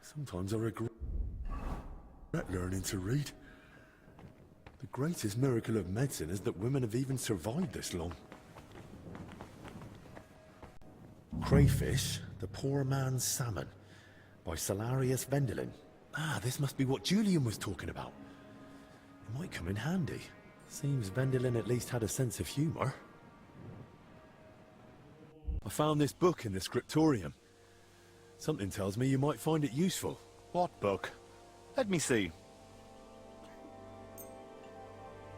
Sometimes I regret learning to read. The greatest miracle of medicine is that women have even survived this long. Crayfish, the Poor Man's Salmon, by Salarius Vendelin. Ah, this must be what Julian was talking about. It might come in handy. Seems Vendelin at least had a sense of humor. I found this book in the scriptorium. Something tells me you might find it useful. What book? Let me see.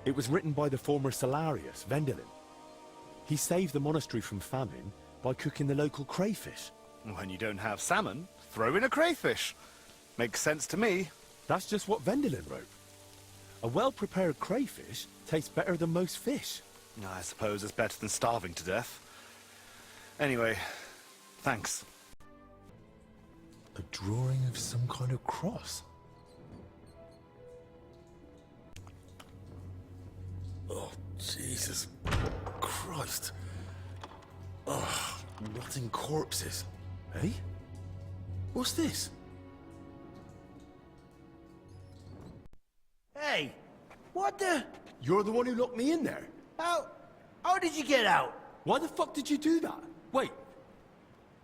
It was written by the former Salarius Vendelin. He saved the monastery from famine by cooking the local crayfish. When you don't have salmon, throw in a crayfish. Makes sense to me. That's just what Vendelin wrote. A well-prepared crayfish tastes better than most fish. I suppose it's better than starving to death. Anyway, thanks. A drawing of some kind of cross. Oh, Jesus Christ. Ugh, rotting corpses. Hey? What's this? Hey, what the? You're the one who locked me in there. How did you get out? Why the fuck did you do that? Wait,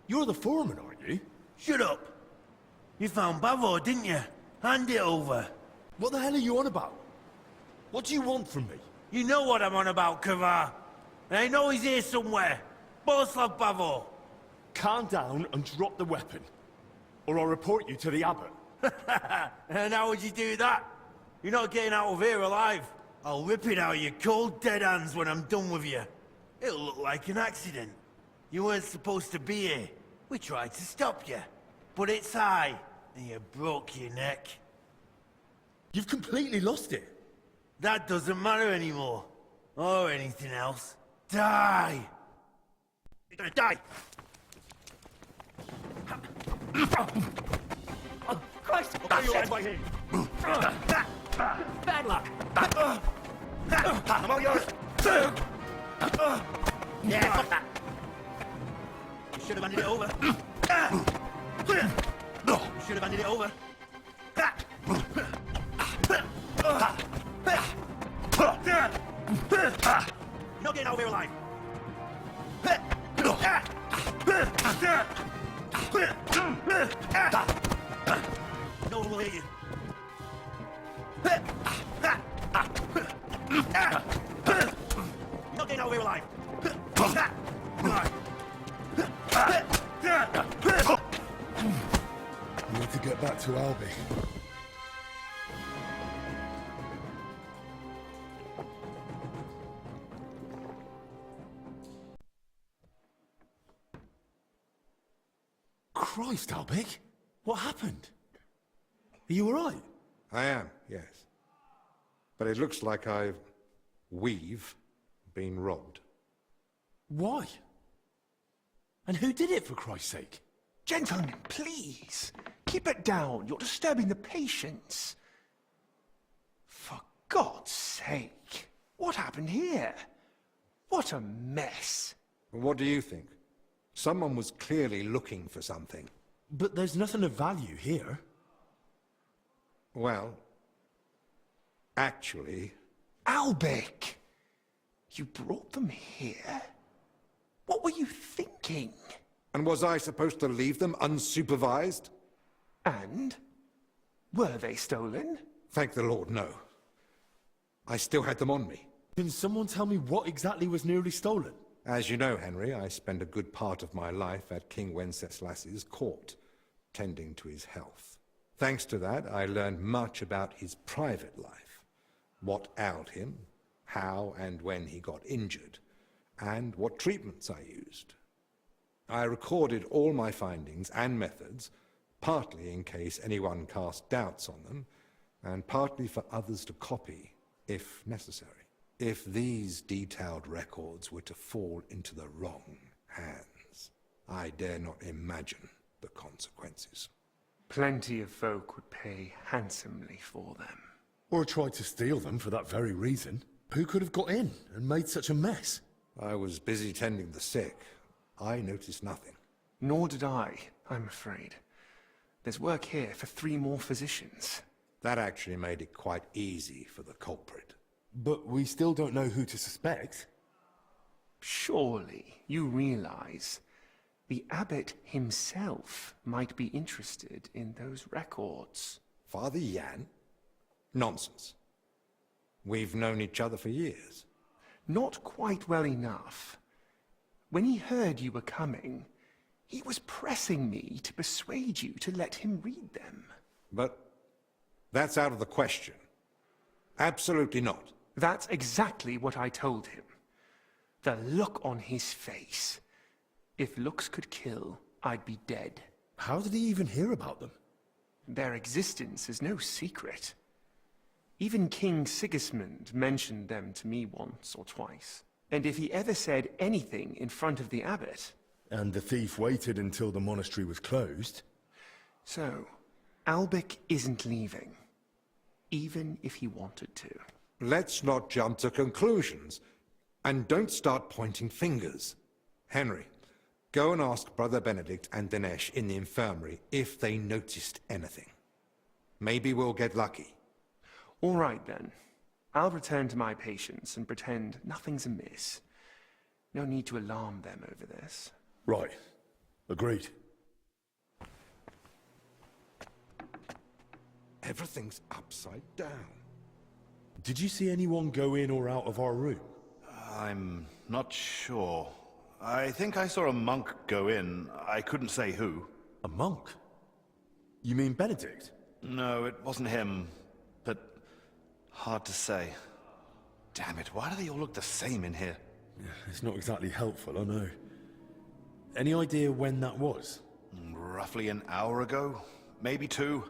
you're the foreman, aren't you? Shut up. You found Bavo, didn't you? Hand it over. What the hell are you on about? What do you want from me? You know what I'm on about, Kavar. And I know he's here somewhere. Boslav Bavo. Calm down and drop the weapon, or I'll report you to the abbot. And how would you do that? You're not getting out of here alive. I'll rip it out of your cold, dead hands when I'm done with you. It'll look like an accident. You weren't supposed to be here. We tried to stop you. But it's high, and you broke your neck. You've completely lost it. That doesn't matter anymore. Or anything else. Die! You're gonna die! Oh, Christ! That's You it. by him. Bad luck. I'm all yours! Yeah, fuck that! You should have handed it over. You should have handed it over. You're not getting out of here alive. No one will hear you. You're not getting out of here alive. We need to get back to Albi. Christ, Albig! What happened? Are you alright? I am, yes. But it looks like we've been robbed. Why? And who did it, for Christ's sake? Gentlemen, please. Keep it down. You're disturbing the patients. For God's sake. What happened here? What a mess. What do you think? Someone was clearly looking for something. But there's nothing of value here. Well, actually... Albek! You brought them here? What were you thinking? And was I supposed to leave them unsupervised? And? Were they stolen? Thank the Lord, no. I still had them on me. Can someone tell me what exactly was nearly stolen? As you know, Henry, I spent a good part of my life at King Wenceslas's court, tending to his health. Thanks to that, I learned much about his private life, what ailed him, how and when he got injured, and what treatments I used. I recorded all my findings and methods, partly in case anyone cast doubts on them, and partly for others to copy, if necessary. If these detailed records were to fall into the wrong hands, I dare not imagine the consequences. Plenty of folk would pay handsomely for them. Or tried to steal them for that very reason. Who could have got in and made such a mess? I was busy tending the sick. I noticed nothing. Nor did I. I'm afraid. There's work here for 3 more physicians. That actually made it quite easy for the culprit. But we still don't know who to suspect. Surely you realize the abbot himself might be interested in those records. Father Yan? Nonsense. We've known each other for years. Not quite well enough. When he heard you were coming, he was pressing me to persuade you to let him read them. But that's out of the question. Absolutely not. That's exactly what I told him. The look on his face. If looks could kill, I'd be dead. How did he even hear about them? Their existence is no secret. Even King Sigismund mentioned them to me once or twice. And if he ever said anything in front of the abbot... And the thief waited until the monastery was closed. So, Albic isn't leaving. Even if he wanted to. Let's not jump to conclusions. And don't start pointing fingers. Henry, go and ask Brother Benedict and Dinesh in the infirmary if they noticed anything. Maybe we'll get lucky. All right then. I'll return to my patients and pretend nothing's amiss. No need to alarm them over this. Right. Agreed. Everything's upside down. Did you see anyone go in or out of our room? I'm not sure. I think I saw a monk go in. I couldn't say who. A monk? You mean Benedict? No, it wasn't him. But hard to say. Damn it, why do they all look the same in here? It's not exactly helpful, I know. Any idea when that was? Roughly an hour ago? Maybe 2?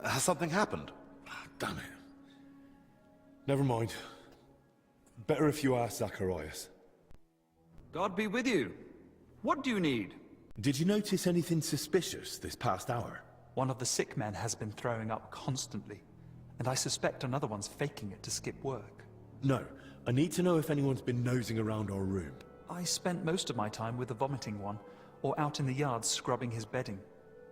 Has something happened? Damn it. Never mind. Better if you ask Zacharias. God be with you. What do you need? Did you notice anything suspicious this past hour? One of the sick men has been throwing up constantly, and I suspect another one's faking it to skip work. No. I need to know if anyone's been nosing around our room. I spent most of my time with the vomiting one, or out in the yard scrubbing his bedding.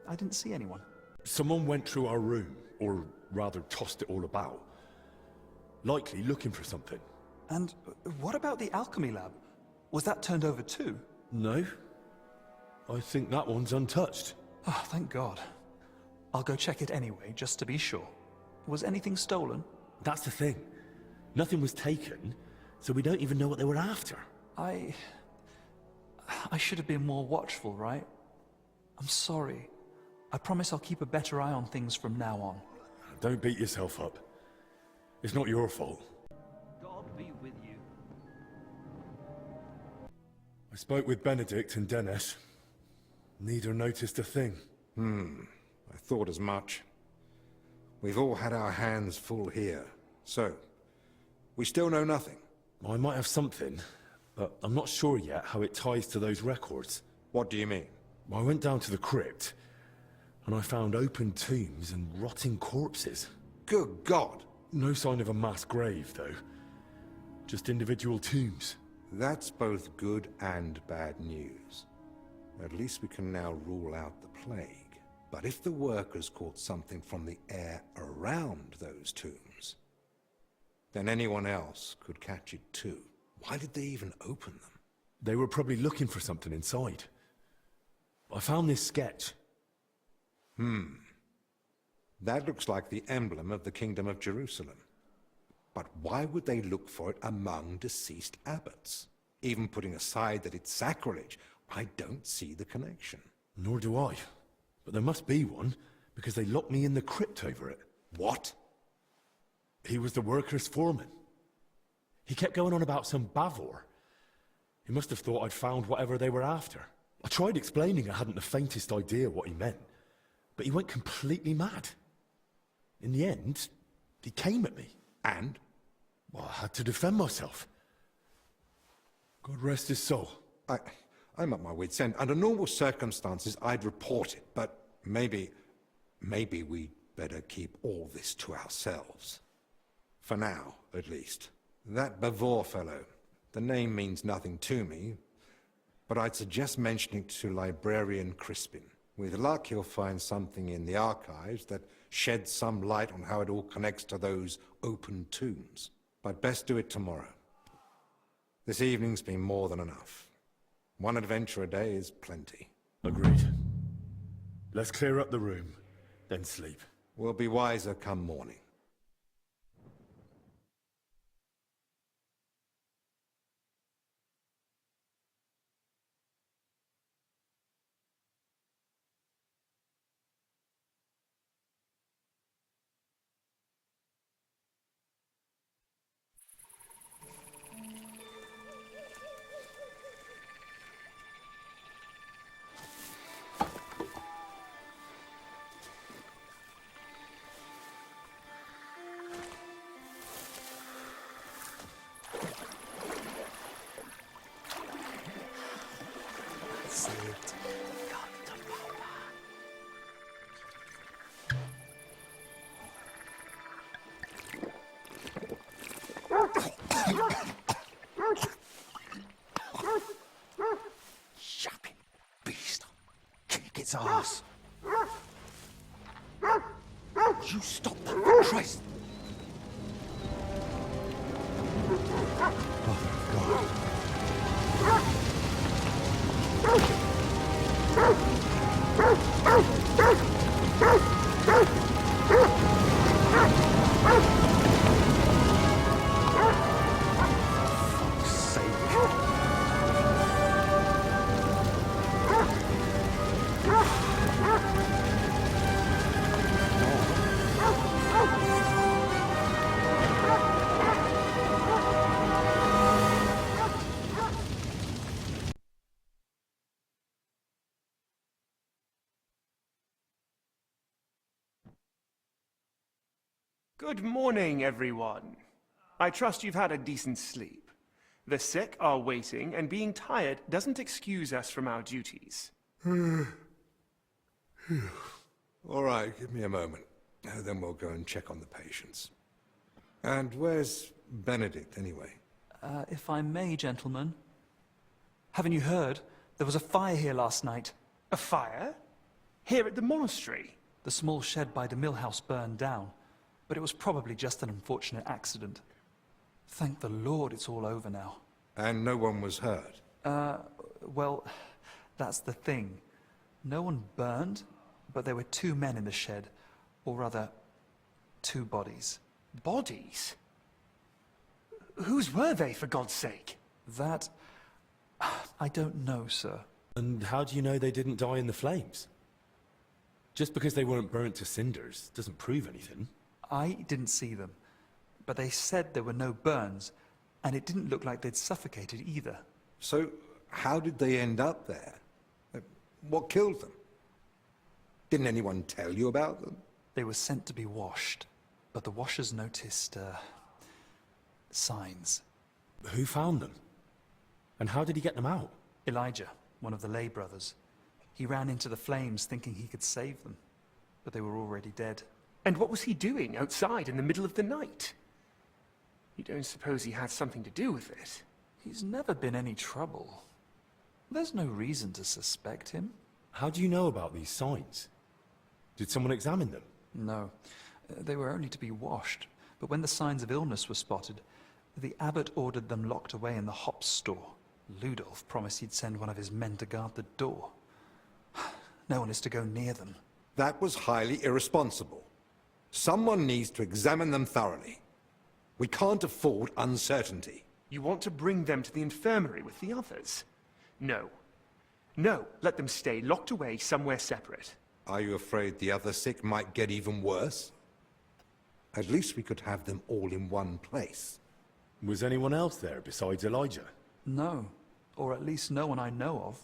I didn't see anyone. Someone went through our room, or rather tossed it all about. Likely looking for something. And what about the alchemy lab? Was that turned over too? No. I think that one's untouched. Oh, thank God. I'll go check it anyway, just to be sure. Was anything stolen? That's the thing. Nothing was taken, so we don't even know what they were after. I should have been more watchful, right? I'm sorry. I promise I'll keep a better eye on things from now on. Don't beat yourself up. It's not your fault. God be with you. I spoke with Benedict and Dennis. Neither noticed a thing. I thought as much. We've all had our hands full here. So, we still know nothing. I might have something, but I'm not sure yet how it ties to those records. What do you mean? I went down to the crypt, and I found open tombs and rotting corpses. Good God! No sign of a mass grave, though. Just individual tombs. That's both good and bad news. At least we can now rule out the plague. But if the workers caught something from the air around those tombs, then anyone else could catch it too. Why did they even open them? They were probably looking for something inside. I found this sketch. That looks like the emblem of the Kingdom of Jerusalem. But why would they look for it among deceased abbots? Even putting aside that it's sacrilege, I don't see the connection. Nor do I. But there must be one, because they locked me in the crypt over it. What? He was the workers' foreman. He kept going on about some Bavor. He must have thought I'd found whatever they were after. I tried explaining I hadn't the faintest idea what he meant, but he went completely mad. In the end, he came at me. And? Well, I had to defend myself. God rest his soul. I'm at my wit's end. Under normal circumstances, I'd report it, but maybe we'd better keep all this to ourselves. For now, at least. That Bavor fellow, the name means nothing to me, but I'd suggest mentioning it to Librarian Crispin. With luck, he'll find something in the archives that sheds some light on how it all connects to those open tombs. But best do it tomorrow. This evening's been more than enough. One adventure a day is plenty. Agreed. Let's clear up the room, then sleep. We'll be wiser come morning. Yuppie beast. Kick its ass. You stop that, for Christ. Fuck's sake. Good morning, everyone. I trust you've had a decent sleep. The sick are waiting, and being tired doesn't excuse us from our duties. All right, give me a moment. Then we'll go and check on the patients. And where's Benedict, anyway? If I may, gentlemen. Haven't you heard? There was a fire here last night. A fire? Here at the monastery? The small shed by the mill house burned down, but it was probably just an unfortunate accident. Thank the Lord it's all over now. And no one was hurt? Well, that's the thing. No one burned, but there were 2 men in the shed. Or rather, 2 bodies. Bodies? Whose were they, for God's sake? That... I don't know, sir. And how do you know they didn't die in the flames? Just because they weren't burnt to cinders doesn't prove anything. I didn't see them, but they said there were no burns, and it didn't look like they'd suffocated either. So, how did they end up there? What killed them? Didn't anyone tell you about them? They were sent to be washed, but the washers noticed, signs. Who found them? And how did he get them out? Elijah, one of the lay brothers. He ran into the flames thinking he could save them, but they were already dead. And what was he doing outside in the middle of the night? You don't suppose he had something to do with it? He's never been any trouble. There's no reason to suspect him. How do you know about these signs? Did someone examine them? No, they were only to be washed, but when the signs of illness were spotted, the abbot ordered them locked away in the hops store. Ludolf promised he'd send one of his men to guard the door. No one is to go near them. That was highly irresponsible. Someone needs to examine them thoroughly. We can't afford uncertainty. You want to bring them to the infirmary with the others? No. No, let them stay locked away somewhere separate. Are you afraid the other sick might get even worse? At least we could have them all in one place. Was anyone else there besides Elijah? No, or at least no one I know of.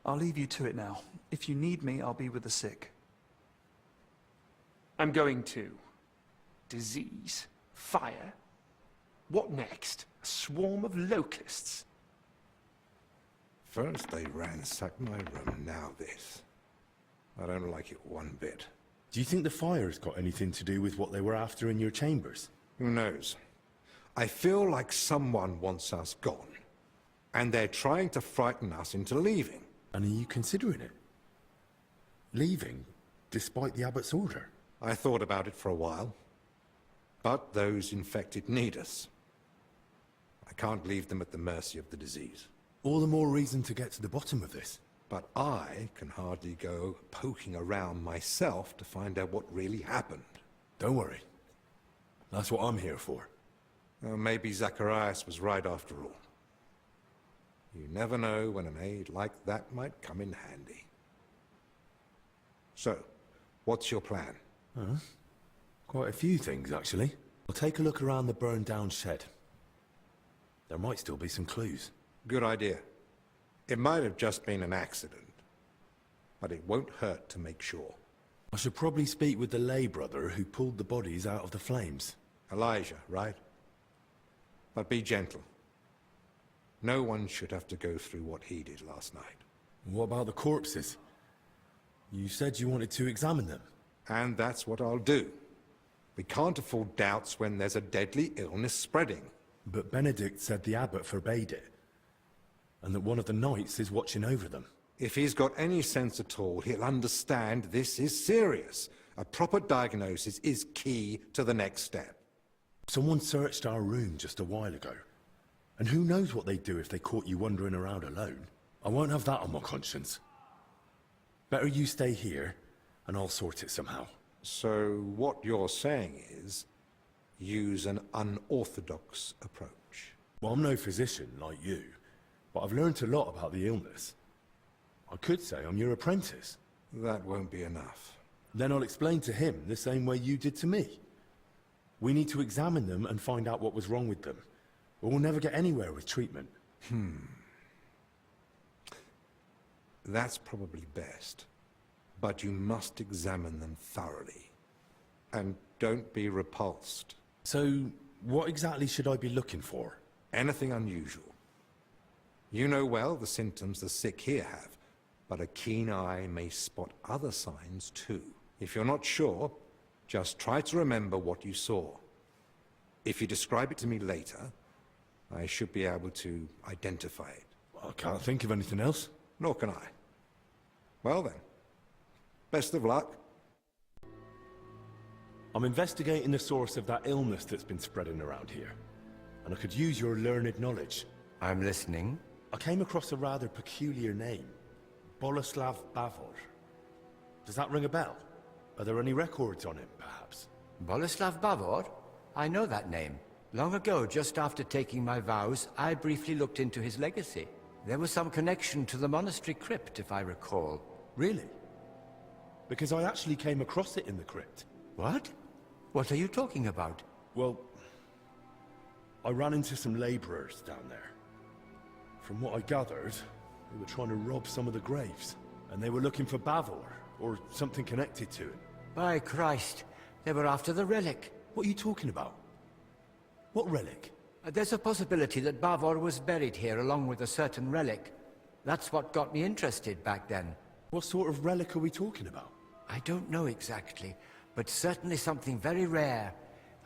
I'll leave you to it now. If you need me, I'll be with the sick. I'm going too. Disease? Fire? What next? A swarm of locusts? First they ransacked my room, now this. I don't like it one bit. Do you think the fire's got anything to do with what they were after in your chambers? Who knows? I feel like someone wants us gone. And they're trying to frighten us into leaving. And are you considering it? Leaving, despite the abbot's order? I thought about it for a while. But those infected need us. I can't leave them at the mercy of the disease. All the more reason to get to the bottom of this. But I can hardly go poking around myself to find out what really happened. Don't worry. That's what I'm here for. Well, maybe Zacharias was right after all. You never know when an aid like that might come in handy. So, what's your plan? Quite a few things, actually. I'll take a look around the burned-down shed. There might still be some clues. Good idea. It might have just been an accident, but it won't hurt to make sure. I should probably speak with the lay brother who pulled the bodies out of the flames. Elijah, right? But be gentle. No one should have to go through what he did last night. What about the corpses? You said you wanted to examine them. And that's what I'll do. We can't afford doubts when there's a deadly illness spreading. But Benedict said the abbot forbade it, and that one of the knights is watching over them. If he's got any sense at all, he'll understand this is serious. A proper diagnosis is key to the next step. Someone searched our room just a while ago. And who knows what they'd do if they caught you wandering around alone. I won't have that on my conscience. Better you stay here, and I'll sort it somehow. So what you're saying is, use an unorthodox approach. Well, I'm no physician like you, but I've learned a lot about the illness. I could say I'm your apprentice. That won't be enough. Then I'll explain to him the same way you did to me. We need to examine them and find out what was wrong with them, or we'll never get anywhere with treatment. That's probably best. But you must examine them thoroughly. And don't be repulsed. So, what exactly should I be looking for? Anything unusual. You know well the symptoms the sick here have, but a keen eye may spot other signs too. If you're not sure, just try to remember what you saw. If you describe it to me later, I should be able to identify it. I can't think of anything else. Nor can I. Well then, best of luck. I'm investigating the source of that illness that's been spreading around here, and I could use your learned knowledge. I'm listening. I came across a rather peculiar name, Boleslav Bavor. Does that ring a bell? Are there any records on him, perhaps? Boleslav Bavor? I know that name. Long ago, just after taking my vows, I briefly looked into his legacy. There was some connection to the monastery crypt, if I recall. Really? Because I actually came across it in the crypt. What? What are you talking about? Well, I ran into some laborers down there. From what I gathered, they were trying to rob some of the graves, and they were looking for Bavor, or something connected to it. By Christ, they were after the relic. What are you talking about? What relic? There's a possibility that Bavor was buried here along with a certain relic. That's what got me interested back then. What sort of relic are we talking about? I don't know exactly, but certainly something very rare.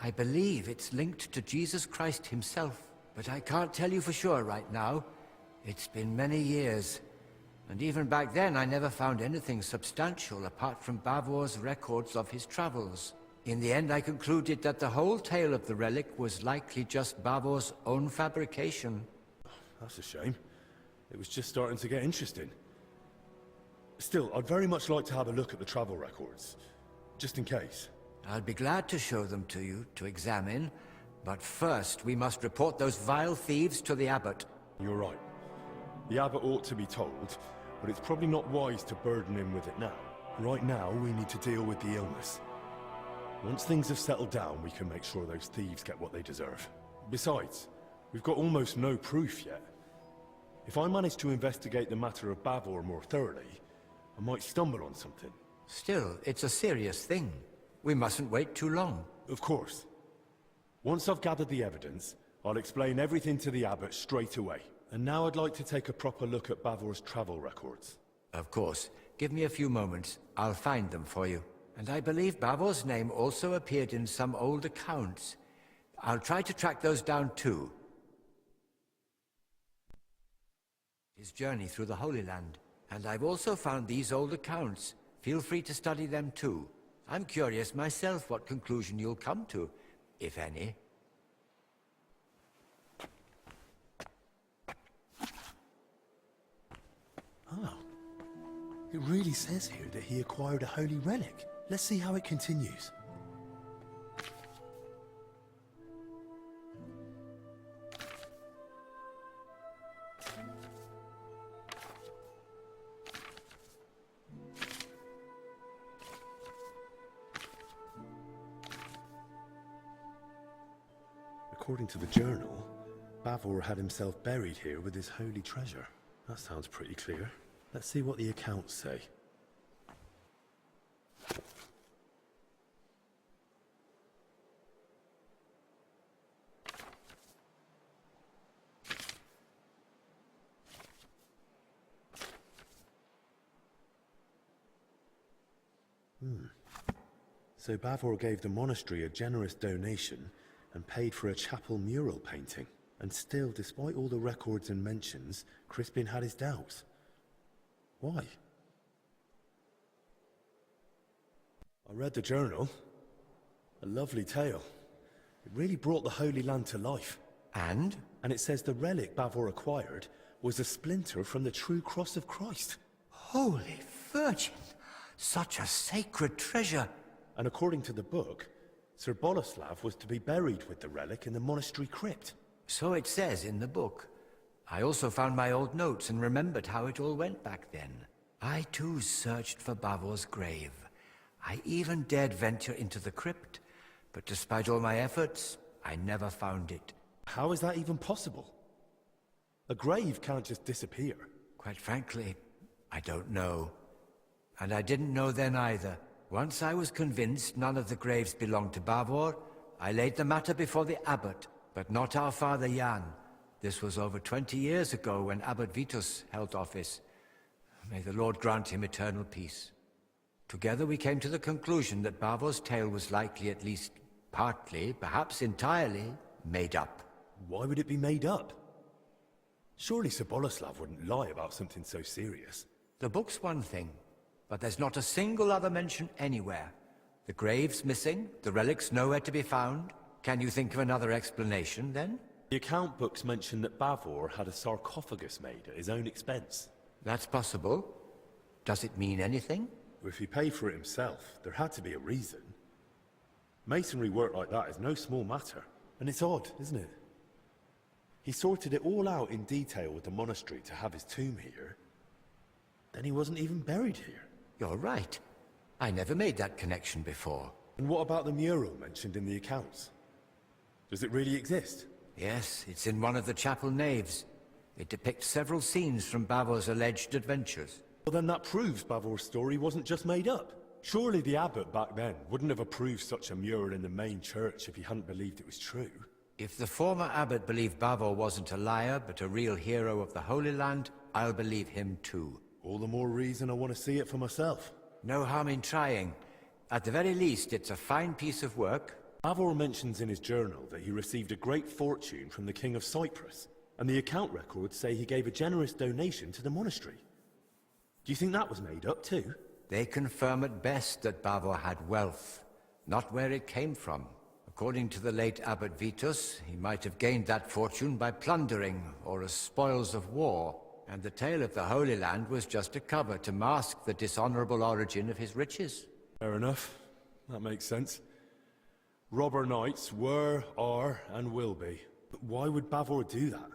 I believe it's linked to Jesus Christ himself, but I can't tell you for sure right now. It's been many years, and even back then I never found anything substantial apart from Bavor's records of his travels. In the end, I concluded that the whole tale of the relic was likely just Bavor's own fabrication. That's a shame. It was just starting to get interesting. Still, I'd very much like to have a look at the travel records, just in case. I'll be glad to show them to you, to examine, but first we must report those vile thieves to the abbot. You're right. The abbot ought to be told, but it's probably not wise to burden him with it now. Right now, we need to deal with the illness. Once things have settled down, we can make sure those thieves get what they deserve. Besides, we've got almost no proof yet. If I manage to investigate the matter of Bavor more thoroughly, I might stumble on something. Still, it's a serious thing. We mustn't wait too long. Of course. Once I've gathered the evidence, I'll explain everything to the abbot straight away. And now I'd like to take a proper look at Bavor's travel records. Of course. Give me a few moments. I'll find them for you. And I believe Bavor's name also appeared in some old accounts. I'll try to track those down too. His journey through the Holy Land. And I've also found these old accounts. Feel free to study them too. I'm curious myself what conclusion you'll come to, if any. Oh. It really says here that he acquired a holy relic. Let's see how it continues. According to the journal, Bavor had himself buried here with his holy treasure. That sounds pretty clear. Let's see what the accounts say. So Bavor gave the monastery a generous donation and paid for a chapel mural painting. And still, despite all the records and mentions, Crispin had his doubts. Why? I read the journal. A lovely tale. It really brought the Holy Land to life. And? And it says the relic Bavor acquired was a splinter from the true cross of Christ. Holy Virgin! Such a sacred treasure! And according to the book, Sir Boleslav was to be buried with the relic in the monastery crypt. So it says in the book. I also found my old notes and remembered how it all went back then. I too searched for Bavor's grave. I even dared venture into the crypt, but despite all my efforts, I never found it. How is that even possible? A grave can't just disappear. Quite frankly, I don't know. And I didn't know then either. Once I was convinced none of the graves belonged to Bavor, I laid the matter before the abbot, but not our father Jan. This was over 20 years ago when Abbot Vitus held office. May the Lord grant him eternal peace. Together we came to the conclusion that Bavor's tale was likely at least partly, perhaps entirely, made up. Why would it be made up? Surely Sir Boleslav wouldn't lie about something so serious. The book's one thing, but there's not a single other mention anywhere. The grave's missing, the relic's nowhere to be found. Can you think of another explanation, then? The account books mention that Bavor had a sarcophagus made at his own expense. That's possible. Does it mean anything? If he paid for it himself, there had to be a reason. Masonry work like that is no small matter. And it's odd, isn't it? He sorted it all out in detail with the monastery to have his tomb here. Then he wasn't even buried here. You're right. I never made that connection before. And what about the mural mentioned in the accounts? Does it really exist? Yes, it's in one of the chapel naves. It depicts several scenes from Bavor's alleged adventures. Well, then that proves Bavor's story wasn't just made up. Surely the abbot back then wouldn't have approved such a mural in the main church if he hadn't believed it was true. If the former abbot believed Bavor wasn't a liar, but a real hero of the Holy Land, I'll believe him too. All the more reason I want to see it for myself. No harm in trying. At the very least, it's a fine piece of work. Bavor mentions in his journal that he received a great fortune from the King of Cyprus, and the account records say he gave a generous donation to the monastery. Do you think that was made up too? They confirm at best that Bavor had wealth, not where it came from. According to the late Abbot Vitus, he might have gained that fortune by plundering or as spoils of war, and the tale of the Holy Land was just a cover to mask the dishonorable origin of his riches. Fair enough. That makes sense. Robber knights were, are, and will be. But why would Bavor do that?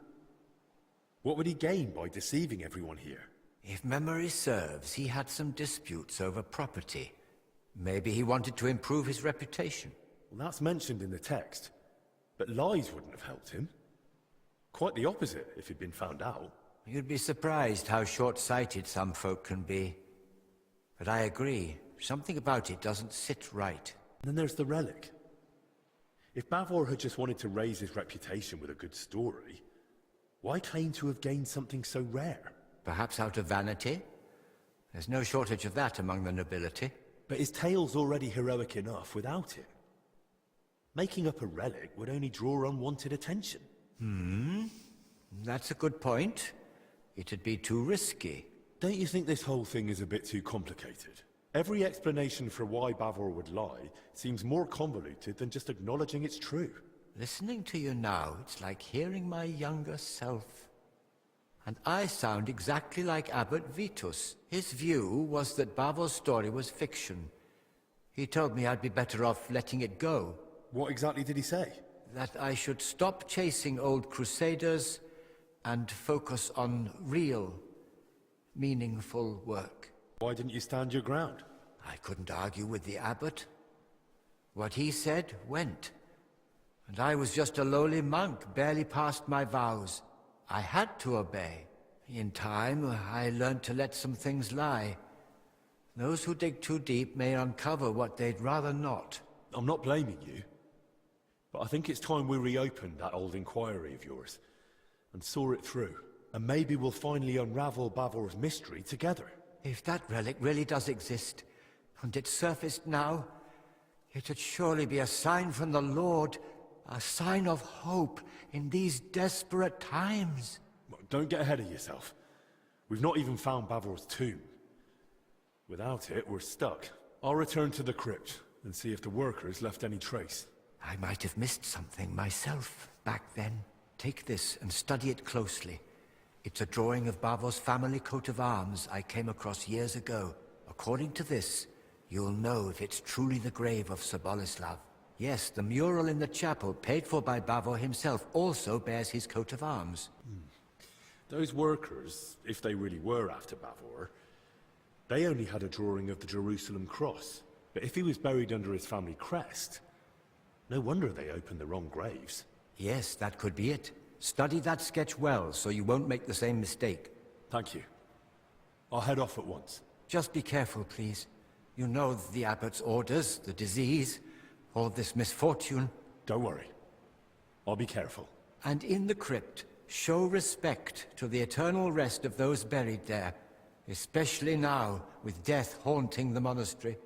What would he gain by deceiving everyone here? If memory serves, he had some disputes over property. Maybe he wanted to improve his reputation. Well, that's mentioned in the text. But lies wouldn't have helped him. Quite the opposite, if he'd been found out. You'd be surprised how short-sighted some folk can be. But I agree. Something about it doesn't sit right. And then there's the relic. If Bavor had just wanted to raise his reputation with a good story, why claim to have gained something so rare? Perhaps out of vanity? There's no shortage of that among the nobility. But his tale's already heroic enough without it. Making up a relic would only draw unwanted attention. That's a good point. It'd be too risky. Don't you think this whole thing is a bit too complicated? Every explanation for why Bavor would lie seems more convoluted than just acknowledging it's true. Listening to you now, it's like hearing my younger self. And I sound exactly like Abbot Vitus. His view was that Bavor's story was fiction. He told me I'd be better off letting it go. What exactly did he say? That I should stop chasing old crusaders and focus on real, meaningful work. Why didn't you stand your ground? I couldn't argue with the abbot. What he said went. And I was just a lowly monk, barely past my vows. I had to obey. In time, I learned to let some things lie. Those who dig too deep may uncover what they'd rather not. I'm not blaming you. But I think it's time we reopened that old inquiry of yours and saw it through. And maybe we'll finally unravel Bavor's mystery together. If that relic really does exist, and it surfaced now, it'd surely be a sign from the Lord, a sign of hope in these desperate times. Don't get ahead of yourself. We've not even found Bavor's tomb. Without it, we're stuck. I'll return to the crypt and see if the workers left any trace. I might have missed something myself back then. Take this and study it closely. It's a drawing of Bavor's family coat of arms I came across years ago. According to this, you'll know if it's truly the grave of Sir Boleslav. Yes, the mural in the chapel, paid for by Bavor himself, also bears his coat of arms. Those workers, if they really were after Bavor, they only had a drawing of the Jerusalem cross. But if he was buried under his family crest, no wonder they opened the wrong graves. Yes, that could be it. Study that sketch well, so you won't make the same mistake. Thank you. I'll head off at once. Just be careful, please. You know the abbot's orders, the disease, all this misfortune. Don't worry. I'll be careful. And in the crypt, show respect to the eternal rest of those buried there, especially now, with death haunting the monastery.